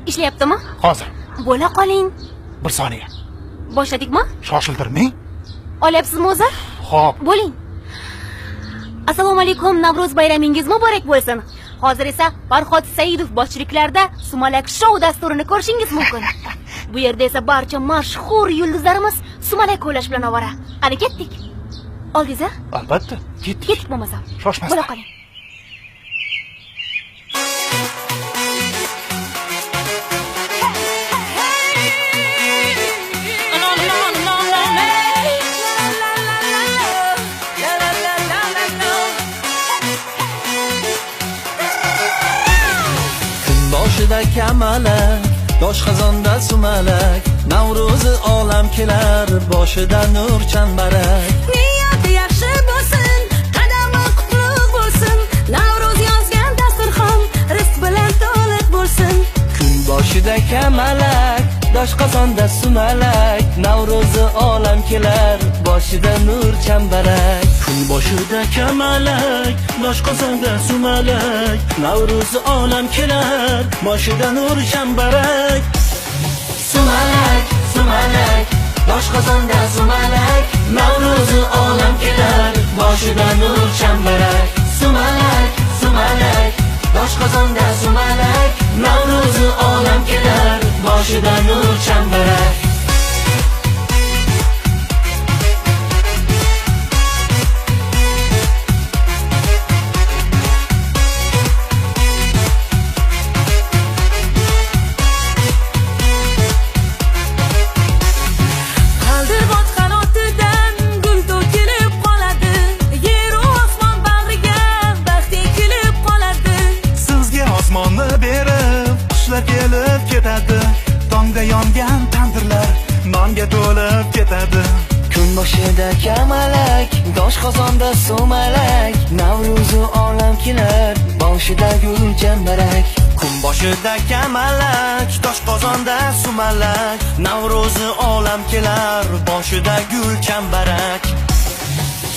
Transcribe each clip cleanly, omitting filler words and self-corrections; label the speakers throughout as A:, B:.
A: Ishlayaptimi?
B: Hozir.
A: Bo'la qoling.
B: 1 soniya.
A: Boshladikmi?
B: Shoshiltirmang.
A: Olyapsizmi o'zi?
B: Xo'p.
A: Bo'ling. Assalomu alaykum, Navro'z bayramingiz muborak bo'lsin. Hozir esa Farhod Saidov boshchiliklarida Sumalak show dasturini ko'rishingiz mumkin. Bu yerda esa barcha mashhur yulduzlarimiz sumalak o'ylash bilan ovora. Qani ketdik. Oldingiz-a?
B: Albatta. Ketdik.
A: Ketdik bo'lmasam.
B: Shoshmasdan.
A: Bo'la qoling.
C: Boshida kamalak, dosh xazonda sumalak, Navro'zi olam kelar, boshida nur chambarak.
D: Niyati yaxshi bo'lsin, qadami qutlug' bo'lsin, Navro'z yozgan dasturxon rizq bilan to'liq bo'lsin.
C: Kun boshida kamalak, dosh xazonda sumalak, Navro'zi olam kelar, boshida nur chambarak. Kun boshida kamalak, dosh xazonda sumalak, Navro'zi olam kelar, boshida nur chambarak. Sumalak, sumalak, dosh xazonda sumalak, Navro'zi olam kelar, boshida nur chambarak. Sumalak, sumalak, dosh xazonda sumalak, Navro'zi olam kelar, boshida nur chambarak.
B: Tongda yongan tandirlar nonga to'lib ketadi.
C: Kun boshida kamalak, dosh xazonda sumalak, Navro'zi olam kelar, boshida gul chambarak. Kun boshida kamalak, dosh xazonda sumalak, Navro'zi olam kelar, boshida gul chambarak.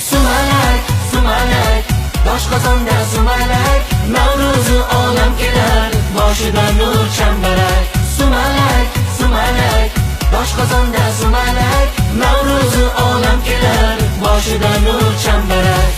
C: Sumalak, sumalak, dosh xazonda sumalak, Navro'zi olam kelar, boshida nur chambarak. Sumalak, sumalak, dosh xazonda sumalak, Navro'zi olam kelar, boshida nur chambarak.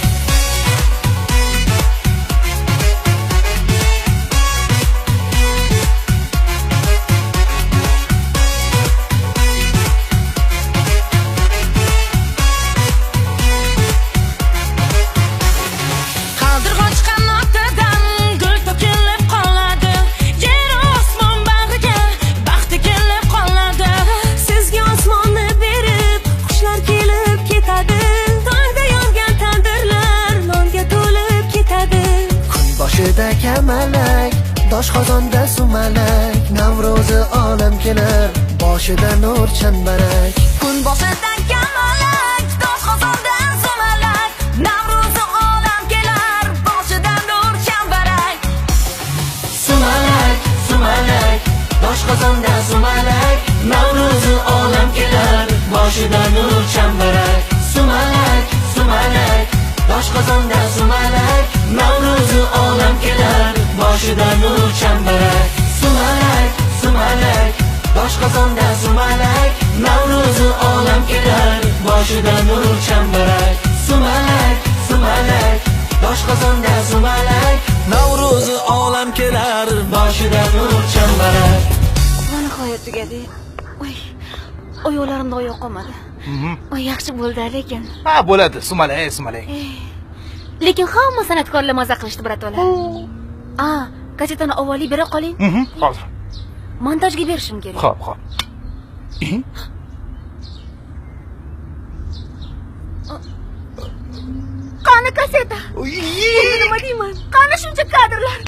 C: Boshida kamalak, dosh xazonda sumalak, Navro'zi olam kelar, boshida nur chambarak.
D: Kun boshida kamalak, dosh xazonda sumalak, Navro'zi olam kelar, boshida nur chambarak.
C: Sumalak, sumalak, dosh xazonda sumalak, Navro'zi olam kelar, boshida nur chambarak. Sumalak, sumalak, dosh xazonda sumalak, Navro'zi olam kelar, boshida nur chambarak. Sumalak, sumalak, dosh xazonda sumalak, Navro'zi olam kelar, boshida nur chambarak. Sumalak, sumalak, dosh xazonda sumalak, Navro'zi olam kelar, boshida nur chambarak.
A: Mana nihoyat tugadi. Oyoqlarimda oyoq qolmadi. Yaxshi bo'ldi lekin.
B: Ha, bo'ladi, sumalak, sumalak.
A: Lekin hamma san'atkorlar maza qilishdi, bratolar. Gazetani avvaliy bera qoling.
B: Hozir.
A: Montajga berishim kerak.
B: Xo'p, xo'p.
A: Qani kaseta? Nima deyman? Qani shuncha kadrlar?